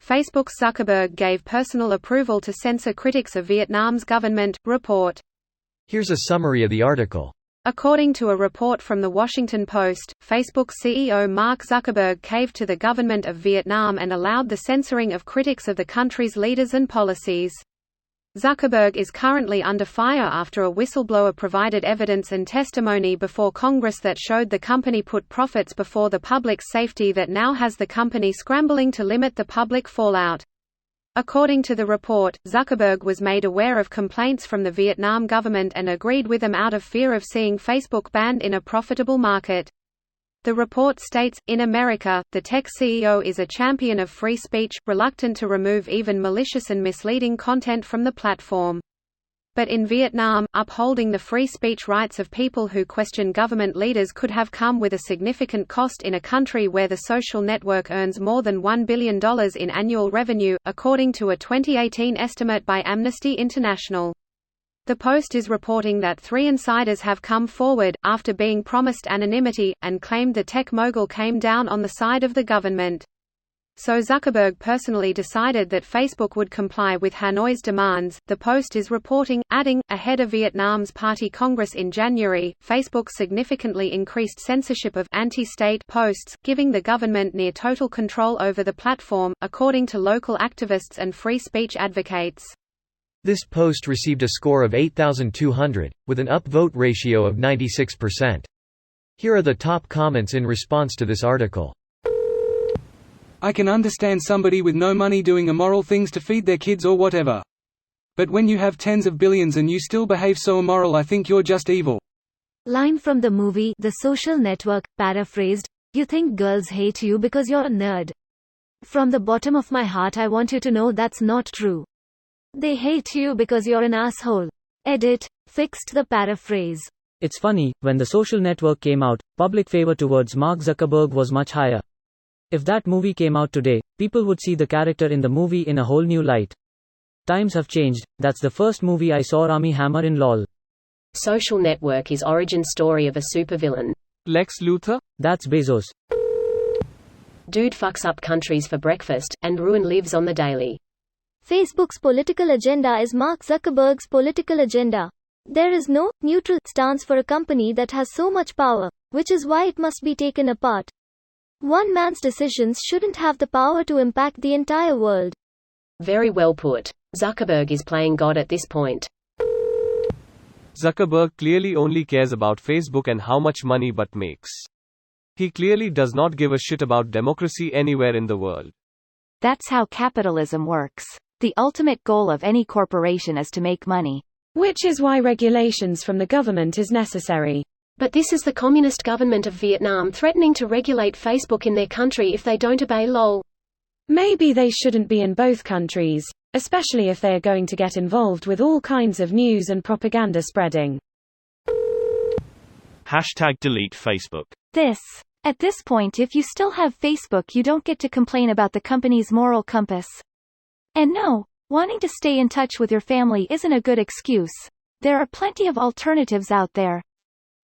Facebook's Zuckerberg gave personal approval to censor critics of Vietnam's government. Report. Here's a summary of the article. According to a report from The Washington Post, Facebook CEO Mark Zuckerberg caved to the government of Vietnam and allowed the censoring of critics of the country's leaders and policies. Zuckerberg is currently under fire after a whistleblower provided evidence and testimony before Congress that showed the company put profits before the public's safety that now has the company scrambling to limit the public fallout. According to the report, Zuckerberg was made aware of complaints from the Vietnam government and agreed with them out of fear of seeing Facebook banned in a profitable market. The report states, in America, the tech CEO is a champion of free speech, reluctant to remove even malicious and misleading content from the platform. But in Vietnam, upholding the free speech rights of people who question government leaders could have come with a significant cost in a country where the social network earns more than $1 billion in annual revenue, according to a 2018 estimate by Amnesty International. The Post is reporting that 3 insiders have come forward, after being promised anonymity, and claimed the tech mogul came down on the side of the government. So Zuckerberg personally decided that Facebook would comply with Hanoi's demands, the Post is reporting, adding, ahead of Vietnam's Party Congress in January, Facebook significantly increased censorship of anti-state posts, giving the government near total control over the platform, according to local activists and free speech advocates. This post received a score of 8,200, with an upvote ratio of 96%. Here are the top comments in response to this article. I can understand somebody with no money doing immoral things to feed their kids or whatever. But when you have tens of billions and you still behave so immoral, I think you're just evil. Line from the movie The Social Network, paraphrased, you think girls hate you because you're a nerd. From the bottom of my heart I want you to know that's not true. They hate you because you're an asshole. Edit, fixed the paraphrase. It's funny, when The Social Network came out, public favor towards Mark Zuckerberg was much higher. If that movie came out today, people would see the character in the movie in a whole new light. Times have changed, that's the first movie I saw Armie Hammer in lol. Social Network is origin story of a supervillain. Lex Luthor? That's Bezos. Dude fucks up countries for breakfast, and ruin lives on the daily. Facebook's political agenda is Mark Zuckerberg's political agenda. There is no neutral stance for a company that has so much power, which is why it must be taken apart. One man's decisions shouldn't have the power to impact the entire world. Very well put. Zuckerberg is playing God at this point. Zuckerberg clearly only cares about Facebook and how much money but makes. He clearly does not give a shit about democracy anywhere in the world. That's how capitalism works. The ultimate goal of any corporation is to make money. Which is why regulations from the government is necessary. But this is the communist government of Vietnam threatening to regulate Facebook in their country if they don't obey lol. Maybe they shouldn't be in both countries, especially if they are going to get involved with all kinds of news and propaganda spreading. #delete Facebook. At this point, if you still have Facebook, you don't get to complain about the company's moral compass. And no, wanting to stay in touch with your family isn't a good excuse. There are plenty of alternatives out there.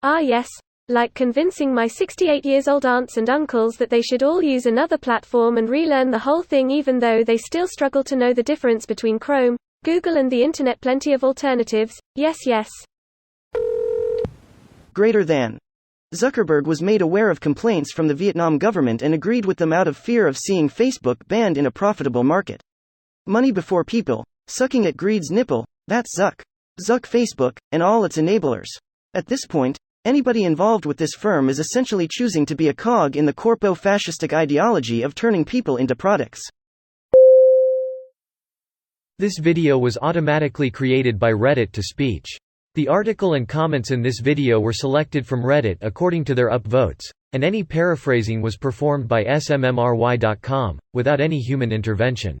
Ah yes, like convincing my 68-years-old aunts and uncles that they should all use another platform and relearn the whole thing even though they still struggle to know the difference between Chrome, Google and the internet. Plenty of alternatives, yes. Greater than. Zuckerberg was made aware of complaints from the Vietnam government and agreed with them out of fear of seeing Facebook banned in a profitable market. Money before people, sucking at greed's nipple, that's Zuck Facebook, and all its enablers. At this point, anybody involved with this firm is essentially choosing to be a cog in the corpo-fascistic ideology of turning people into products. This video was automatically created by Reddit to speech. The article and comments in this video were selected from Reddit according to their upvotes, and any paraphrasing was performed by smmry.com, without any human intervention.